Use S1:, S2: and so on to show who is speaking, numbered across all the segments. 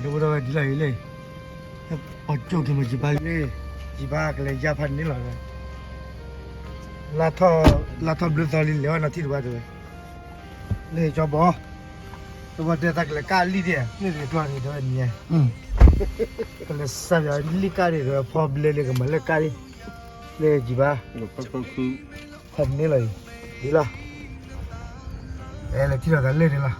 S1: 都不知道来来，哦，就他妈几把嘞，几把个来加盘的了。拉套不道理聊那听多的，来叫包，这我这大个来干理的，那个赚的多你。个来啥呀？理干的个跑不来那个么来干的，来几把，盘的了，对了，哎，来听到个来的了。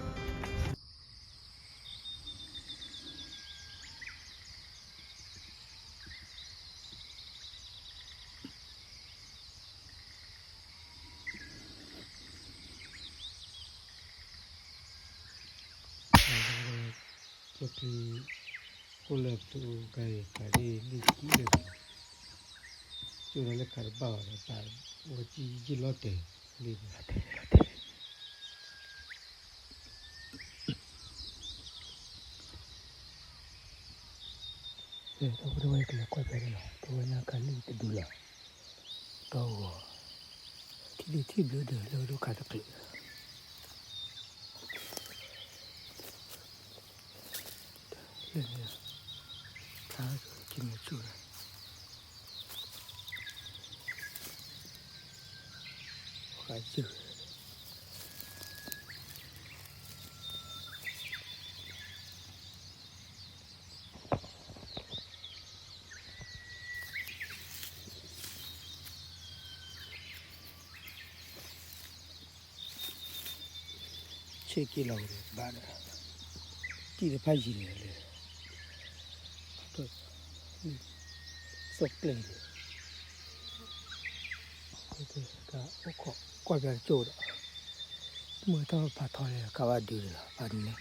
S1: Seperti kulap tu kaya kari liki le, cuma le karba ada, wajib jilote le. Tahu tu baik le kau pergi lah, tu nak kali tu dulu. Tahu, tiba-tiba dah lalu kata klik. 다 김치를 가지고 체키라고 그래 말아 뒤에 파지래 sốc lên cái coi về chỗ đó mới tao phải thôi cả ba điều là ăn này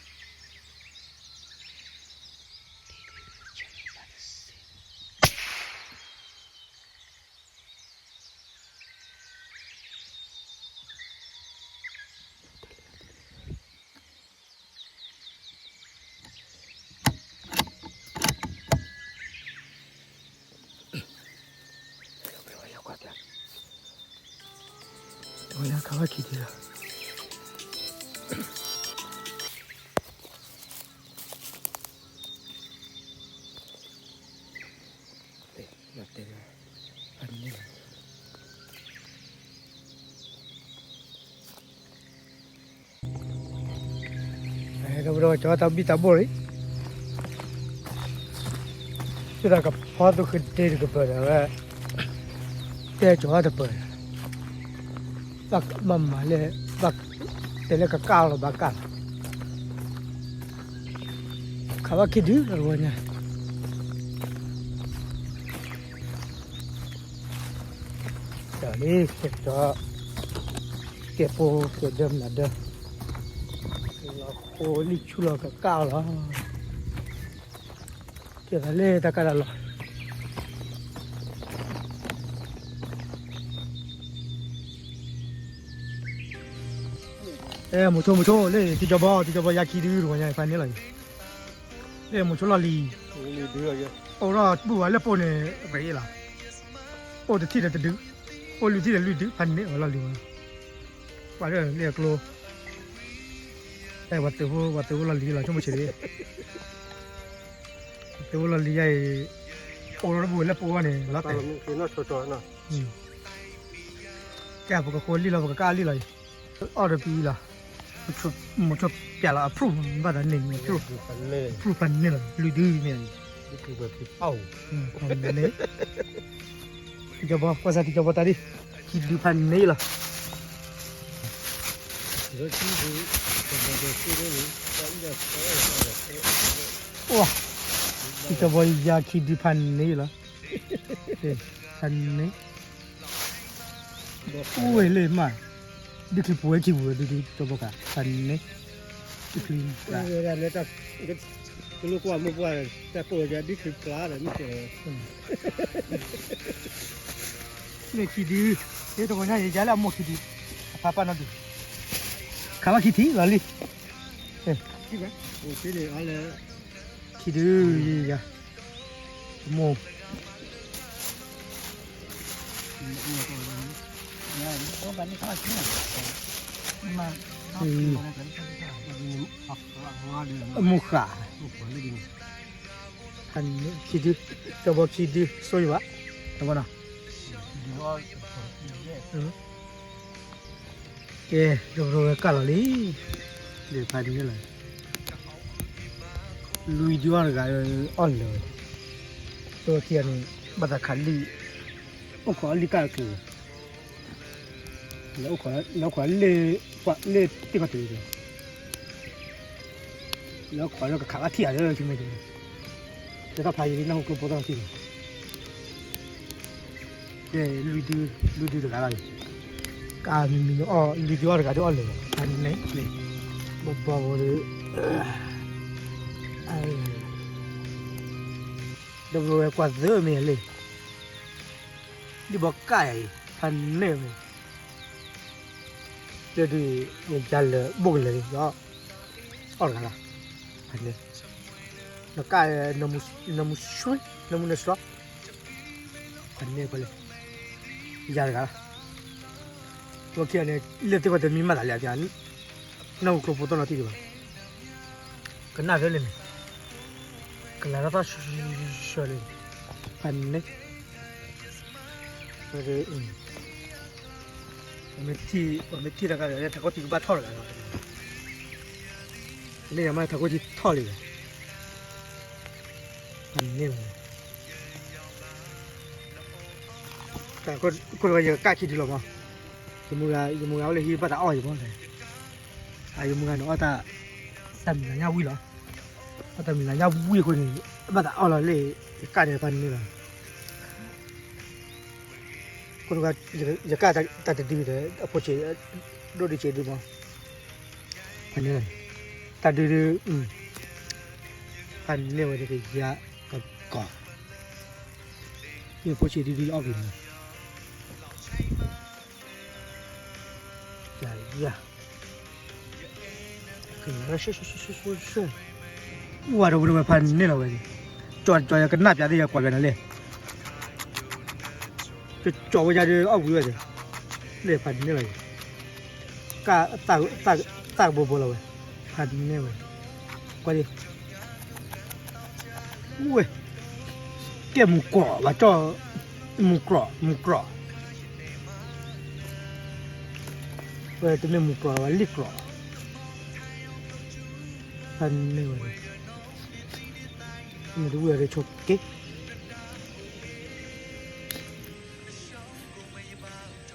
S1: Mana kawan kita lah. Mati lah. Ani lah. Dah berapa jauh tapi tak boleh. Sudah ke padu kedai ke pada. Dia jauh ada pada. Bak mama le bak tele ka kalo bakal kawa kidu arwanya jadi kita kepo kedem nada ko li chula ka kalo kita le takala mucho le ti jabo ya ki du ro ya fa ni la mucho la li du ya o ra bu wa le po ne bai la po de ti de du o lu ti de lu du fa ni o la li wa le klo wa te la li la cho mo che de te la li ai o ra bu le po wa ne la te no cho na ka bu ko li la bu ka li la o de pi la mucho piala approve pada ni approve ni lah ludu ni itu berpau ni tiga buah tadi kehidupan ni lah wah kita boleh ya kehidupan ni lah ni oi lemah đi kịp buổi chiều đi cho bố cả phần này đi kịp là người ta cái lúc qua mua qua ta bồi ra đi kịp cá là mới chơi này kịp đi thế tôi nói giá là một kịp đi papa nó đi khá là kịp tí là đi kịp đấy cái này ăn là kịp đi gì vậy mua có bạn đi khai chứ mà mua khả พันคิดดิจะบอกคิดดิสวยวะทำไมนะเกเดี๋ยวเรากันเลยเดี๋ยวพันนี่เลยลุยดีว่าอะไรอ่อนเลยตัวเทียนบัตรขันลีโอ้ขอลีกันคือแล้วขอเล่ติดมาตัวเดียวแล้วขอแล้วก็ขาที่อะไรเลยที่ไม่ดีแต่ถ้าพายนี่น่าจะปวดท้องที่เดี๋ยวลุยดีอะไรการมีอ๋อลุยดีว่าอะไรก็อ่อนเลยอันนี้เลยบ่เลยเดี๋ยวเรากวาดเยอะไหมเลยดิบอกไก่พันเนี่ยมั้ยเดี๋ยวดิยันเลยบุกเลยก็อ่อนกันละพันเนี่ยแล้วไก่น้ำช่วยน้ำเนื้อสดพันเนี่ยก็เลยยันกันละตัวเขียนเนี่ยเลือดที่ว่าจะมีมาหลายอย่างนี้น้ำกรุบตัวนั้นที่ดีกว่ากันน่าจะเลยมั้ยกันแล้วก็ช่วยเลยพันเนี่ยmetti la cara ta coti ba thol la ne ma ta coti thol le ne ta ko ya ka chi di lo ma mu ya le hi ba ta o ji mo le ai mu ga no ta tam na nya wi lo ta mi na nya wi ko ni ba ta o la le ka de ban ni laคนก็จะกล้าตัดดีเลยพอเจอโดนดีเจดูมั้งอันนี้เลยตัดดีอันนี้ว่าจะเป็นยากับก่อนี่พอเจอดีออกเลยยาคือเราช่ว่าเราดูพันนี่เราไปจอดกันหน้าจะได้ยากกว่ากันนั่นเลยจะจ่อไปจะเอาอยู่เลยเลยพันนี่เลยกะตากบัวเลยพันนี่เลยกว่าดิอุ้ยเกี่ยหมูกรอบว่าจ่อหมูกรอบตัวนี้หมูกรอบว่าลิกรอบพันนี่เลยไม่รู้อะไรชกเก๊ก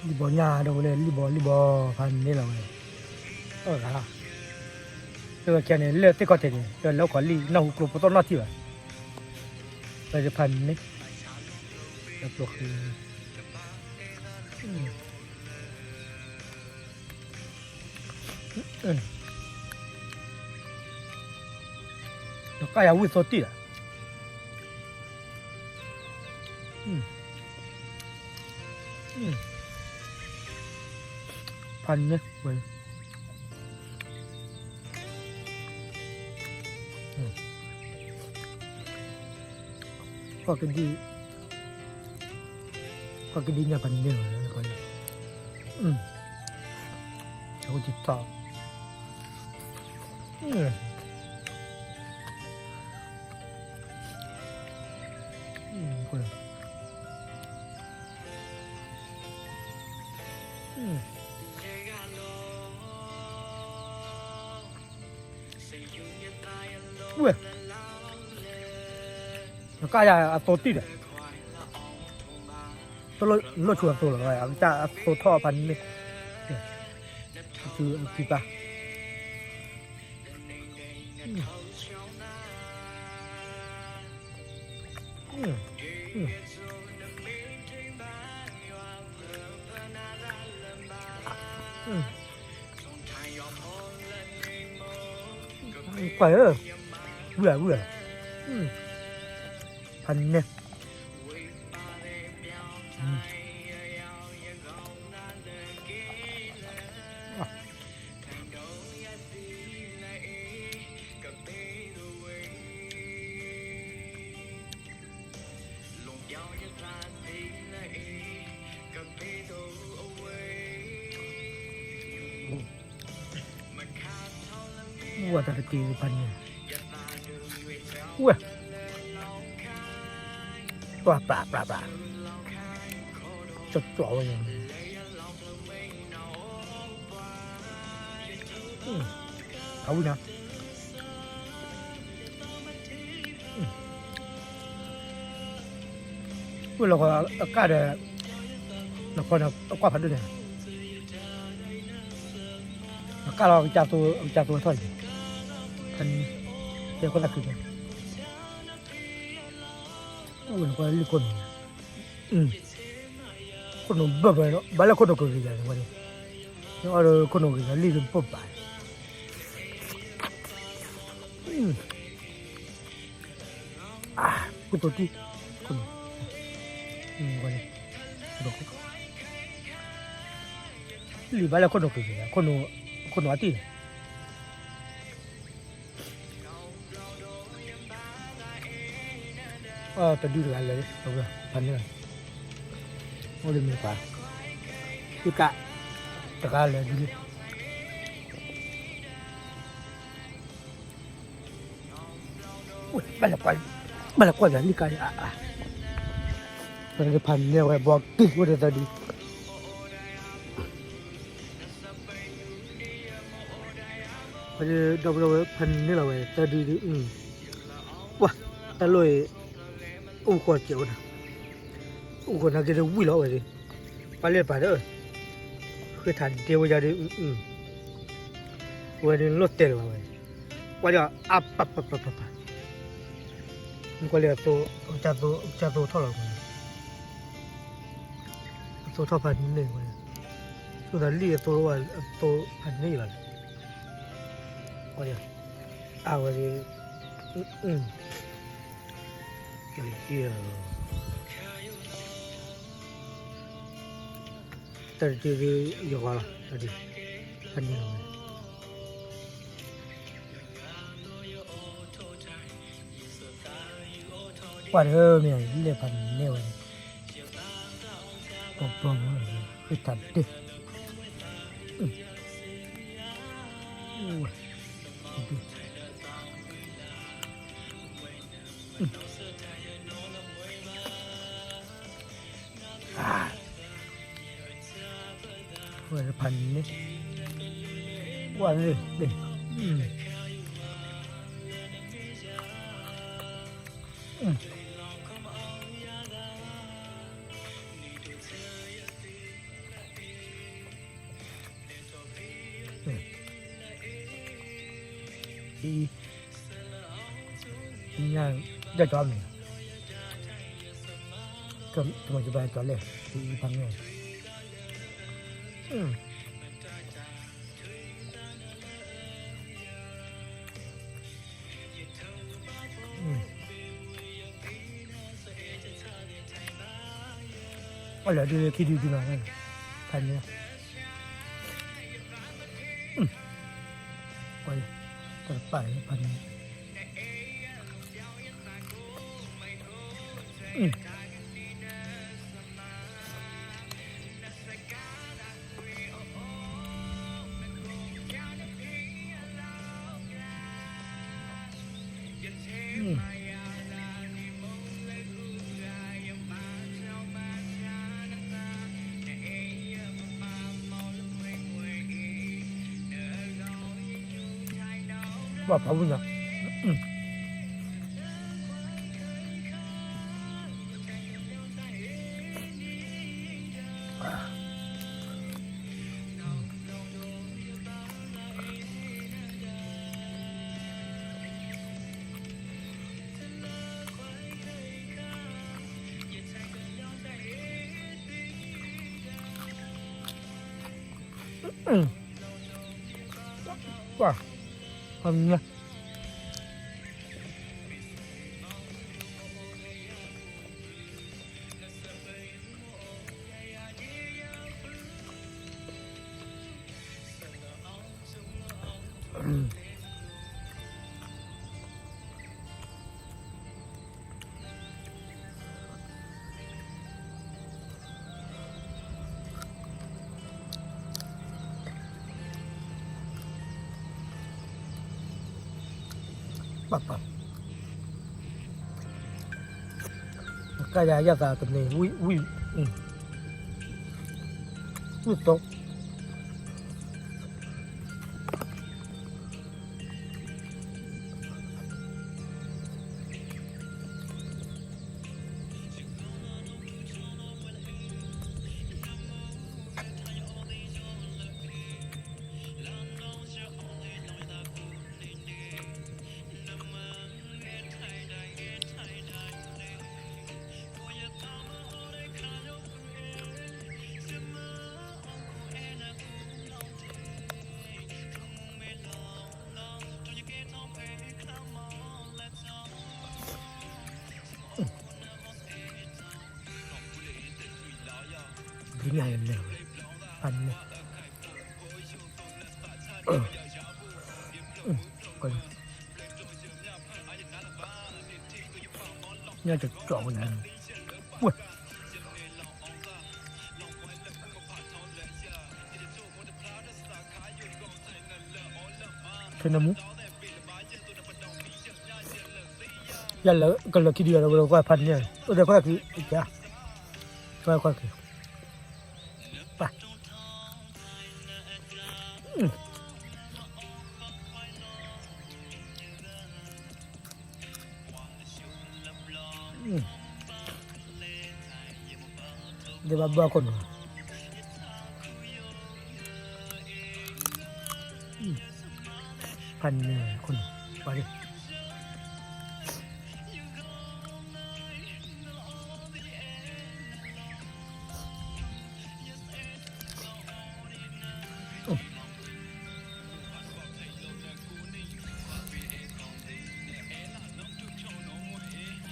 S1: ลิบอญาดูเลยลิบอพันนี่เราเลยละตัวแค่นี้เลือดที่เขาเทนี่ตัวแล้วขอลีน่าหูกรุบต้นน่าที่ว่าไปจะพันนี่แล้วตัวคือแล้วก็อยากวิ่งสตีอ่ะพันเนี่ยเว้ยก็กินดีเนี่ยพันเนี่ยเลยก็เลยเขาจิตต่อก็เลยเว้ยแล้วก็อย่าตัวติดเลยตัวชวนตัวเลยอ่ะจะตัวท่อพันนี่คือพี่ป่ะไปเบื่อพันเนี่ยวัวตะกี้พันเนี่ยวัว
S2: ตัวปลาจ่อๆไว้อย่างนี้เอานะเวลาก็อากาศเราก็กว่าพันด้วยเนี่ยอากาศเราจับตัวท่อนพันเดี๋ยวก็ละคืนเนี่ยเวลาก็ลิคนคนนู้นบ้าไปเนาะบ้าแล้วคนนู้นก็รีกันวันนี้แล้วคนนู้นก็รีกันปุ๊บไปกูตัวที่คนวันนี้ดูรีบ้าแล้วคนนู้นก็รีกันคนนู้นอาทิตย์แต่ดูอะไรเลยเอาไปพันเลยโอ้ยมีปลาอีกะตะการเลยดูดิอุ้ยบาลากว่าอย่างนี้กันมันจะพันเนี่ยไว้บอกติดว่าจะดีมันจะดับเราพันนี่เราไว้จะดีว้าตะลุยอุ้งขวดเจียวนะอุ้งขวดนักเรียนวิ่งแล้วเลยไปเรียนไปเด้อคือทันเดียวจะได้วันนี้รถเตะเลยว่าจะปับมันก็เรียกตัวจะตัวเท่าไหร่ตัวเท่าพันหนึ่งเลยตัวนั้นเรียกตัวว่าตัวพันนี่แหละว่าจะวันนี้เกี่ยวแต่ที่อยู่ก่อนละตอนนี้พันนี่เลยว่าเนี่ยเรียกพันเนี่ยวันปลอมเลยคือตัดดิว่าพันนี่ว่าเลยเด็กยังได้จอมเนี่ยก็ทำไมจะไปจอมเลยที่พังเนี่ยอะไรดูคิดดูหน่อยทันเนี่ยไปตัดไปพันว่าพระบุญนะว่าทำนะปับ Kaya ya ta tne wi to Ini ayam le pan ne coi nha chặt trộn này ui thế nào mu giờ là cái là kia đi rồi coi pan nha ở đây coi cái chả coi coi kìaไปเดี๋ยวบ้าคนพันคนไปดิ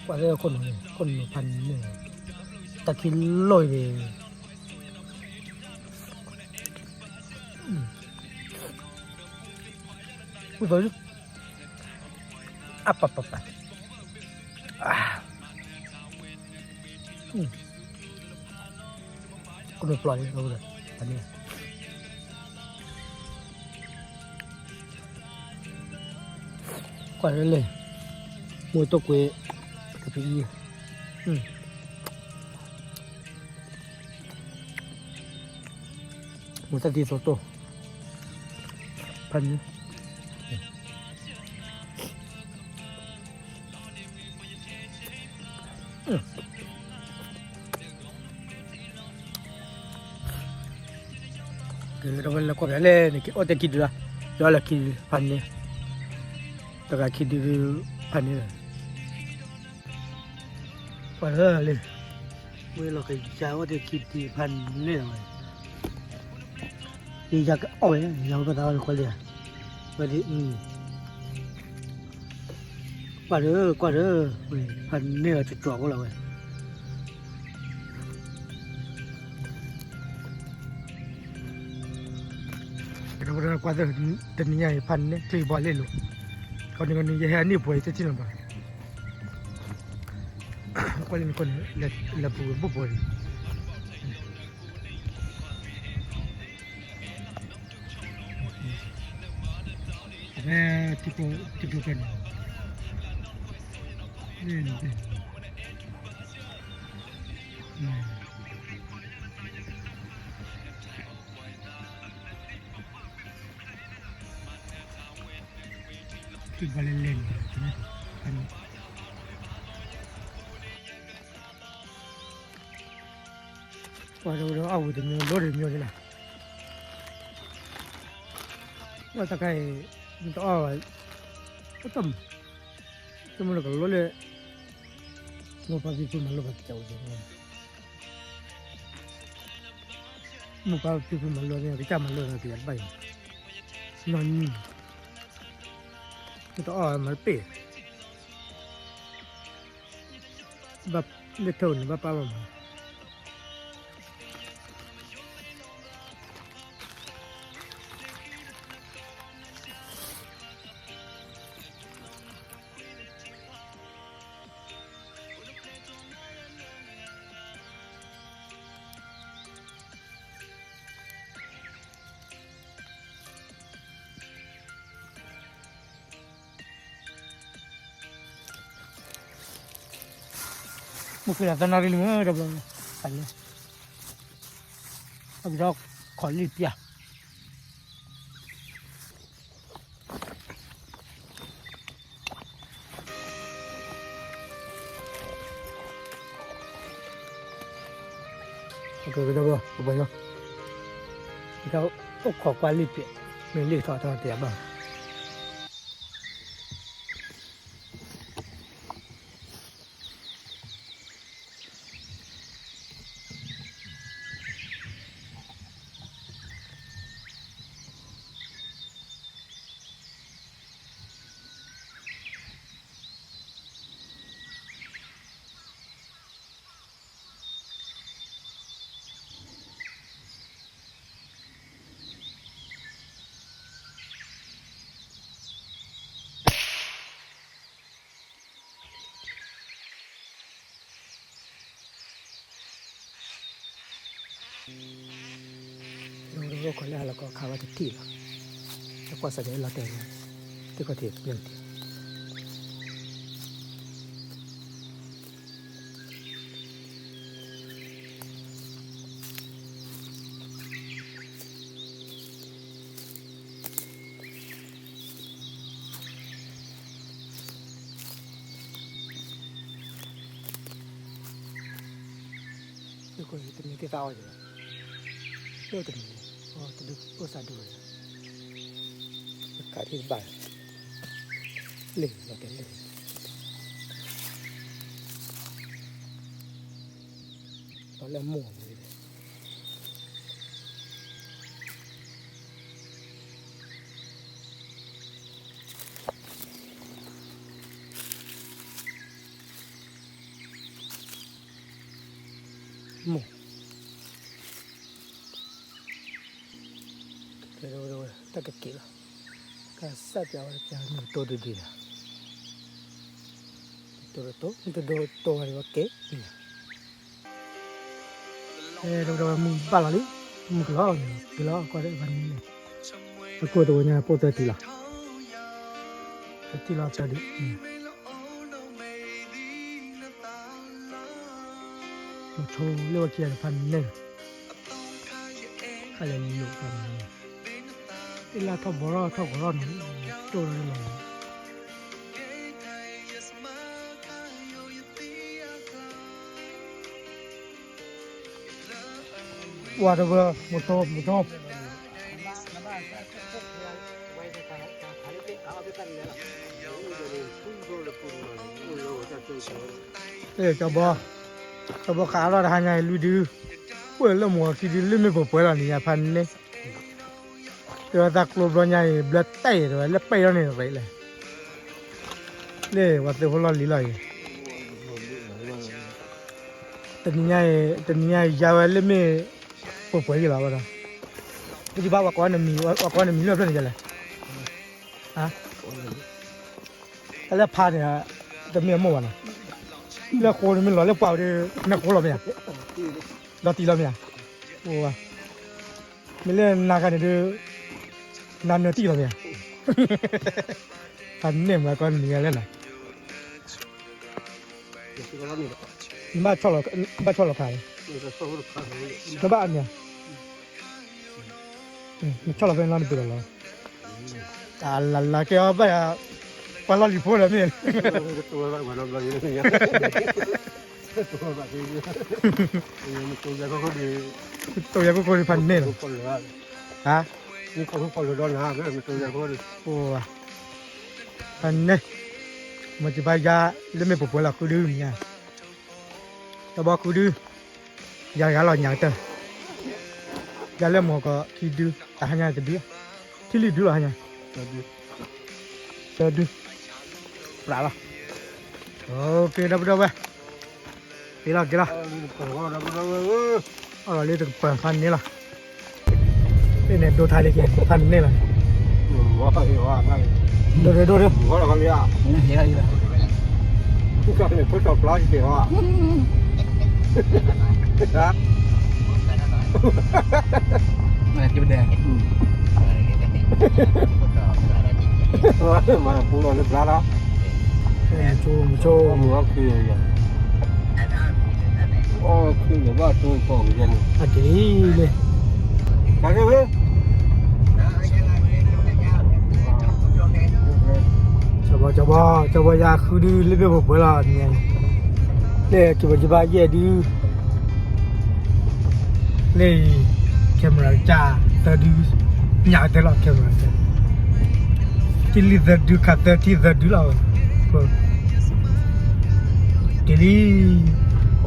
S2: กว่าจะคนพันเนี่ยตะคินลอยเลยอุ้ยตัวนี้ปับคนปล่อยเราเลยอันนี้กว่าจะเลยมวยตัวเกยกับพี่หมูสตีโซโต้พันนี้เราเป็นคนอะไรเนี่ยโอ้แต่คิดดูละย้อนละคิดพันนี้แต่ก็คิดดูพันนี้ว่าเลยเมื่อเราเคยเช้าว่าจะคิดที่พันนี่เลยดีจักโอ้ยยังไม่ได้คนเลยวันนี้กว่าเด้พันนี่จะจ่อก็เราเลยเราเรากว่าจะนี่ไงพันนี่ที่บอลเล่นลูกเขาเนี่ยมันยังแค่นี่ป่วยจะที่ไหนบ้างคนนี้คนละปูบุบป่วยแม่ที่ปูเป็นนี่ที่บอลเล่นใช่ไหมว่าเราเอาแต่เนื้อรถเนื้อนี่แหละว่าตะไคร้มันต้องเอาก็ต้มแล้วก็รถเลยมันพาพี่มันรถไปเจ้าจริงมันพาพี่มันรถเนี่ยพี่จ้ามันรถเนี่ยเปลี่ยนไปนั่นมันต้องเอามันเปลี่ยนแบบเล็กเท่านี้แบบป้าบ้า mungkin ada nari lima ada belum kali habis itu kali pia oke kita boleh kita kali pia milik thọ tiệm à Lúc còn lại là có khá là thịt thịt rồi, qua sau đấy là tiền, thì có thể nhận tiền. Cái gì tự nhiên cái tao vậy, đâu tự nhiên. Itu usah dulu. Kali bal. Leh, makan leh. Kalau mau ni. Mau. Rồi ta cái kia cái sao cho mình tôi đi à tôi rồi cái rồi mình bao lâu đi mình cái lo coi đấy vấn đề cái cô tôi nhà cô tôi thì là cho đi một số lưu kia là phần này hay là nhiều phần là thọ bò nó tôi là qua đâu một tô để cho bò cá đó là hai ngày lui đi quên là mùa khi đi lên mới bổ là nhà phần nàyตัวตะกรุบใหญ่เบลเต้ด้วยแล้วไปแล้วเนี่ยไปเลยเนี่ยว่าตัวพลอยเลยตัวนี้ใหญ่ยาวเลยไม่ปวดหัวกี่แล้ววะล่ะที่บ้านว่าก่อนมีเรื่องอะไรกันเลยฮะแล้วพาเนี่ยจะมีอะไรนะแล้วโคนมันหล่อแล้วเปล่าดินักโคนหล่อไหมเราตีเราไหมโอ้ว่ะไม่เล่นนากันเนี่ยนั่นเนี่ยตีเราเนี่ยอันนี้มันก็มีอะไรนะบ้านชอบเราขายแล้วบ้านเนี่ยชอบเราเป็นร้านเปล่าละแกเอาไปปลาลิโพเลยเนี่ยตัวแบบเหมือนเราอย่างเงี้ยตัวแบบนี้ตัวใหญ่ก็คนพันเนี่ยฮะนี่เขาทุกคนเลยโดนหาไม่เป็นตัวใหญ่ก็เลยโอ้พันเนี่ยมันจะไปยาเล่นไม่ปวดหัวหรอกคือดื้อเนี่ยแต่บอกคือดื้อยาหล่อนอย่างเต๋อยาเล่นหมอก็ที่ดื้อแต่หายาจะดื้อที่รีดื้อหายาจะดื้อปลาละโอเคดับไปกี่ละเรื่องเปิดพันนี่ละเนี่ยดูท้ายเลยกี่พันนี่ละดูว่าเราทำยังไงทุกคนเนี่ยเขาชอบปลาเกี่ยวอ่ะนะมากินแดงมาปูนอนปลาแล้วโชว์หัวคืออย่าง
S3: 哦，去年吧，都搞个人。
S2: အဒီလေ
S3: 干什么？
S2: ကျဘရခူဒီလေဘဘလာနေလေကျဘရဲ့ဒီလေကင်မရာကြာတဒီညာတယ်လားကင်မရာကြာတီလီဇဒူခတ်တီဇဒူလာဒီလီ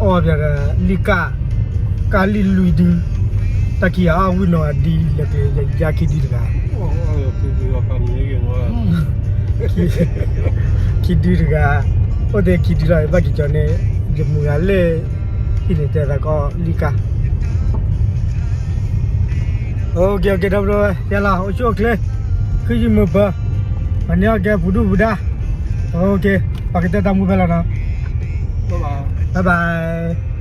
S2: အော်ပြလီကာလီလူဒီတကီယာဝီနိုဒီလေယာကီဒီက
S3: 哦，去去要干那个我。
S2: Kidira ode kidira bagi jone jemugale ini tera ko lika okay dobro yala ocho kle kiji mba anya ge budu buda okay pakita tamu bela na
S3: Bye bye.
S2: bye bye